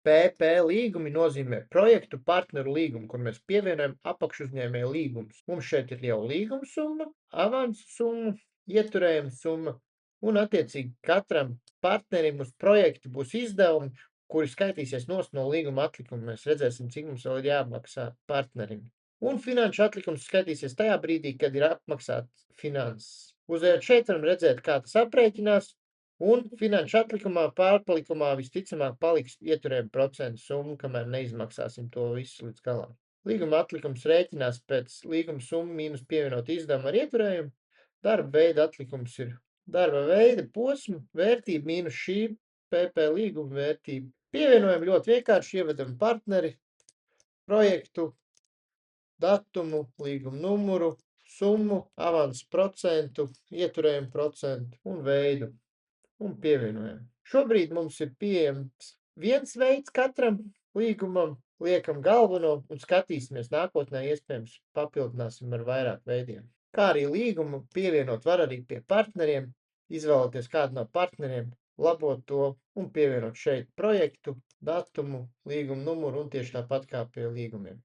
PP līgumi nozīmē projektu partneru līgumu, kur mēs pievienojam apakšuzņēmēju līgumus. Mums šeit ir jau līguma summa, avansa summa, ieturējuma summa, un attiecīgi katram partnerim uz projektu būs izdevumi, kuri skaitīsies no līguma atlikuma. Mēs redzēsim, cik mums vēl ir jāmaksā partnerim. Un finanšu atlikums skaitīsies tajā brīdī, kad ir apmaksāts finanses. Uzējot šeit, varam redzēt, kā tas aprēķinās. Un finanšu atlikumā pārpalikumā visticamāk paliks ieturējuma procentu summa, kamēr neizmaksāsim to visu līdz galam. Līguma atlikums rēķinās pēc līguma summa mīnus pievienot izdevumu ar ieturējumu. Darba veida atlikums ir darba veida posma vērtība mīnus šī PP līguma vērtība. Pievienojam ļoti vienkārši, ievedam partneri, projektu, datumu, līguma numuru, summu, avansu procentu, ieturējumu procentu un veidu. Un pievienojam. Šobrīd mums ir pieejams viens veids katram līgumam, liekam galveno un skatīsimies nākotnē, iespējams papildināsim ar vairāk veidiem. Kā arī līgumu pievienot var arī pie partneriem, izvēloties kādu no partneriem, labot to un pievienot šeit projektu, datumu, līguma numuru un tieši tāpat kā pie līgumiem.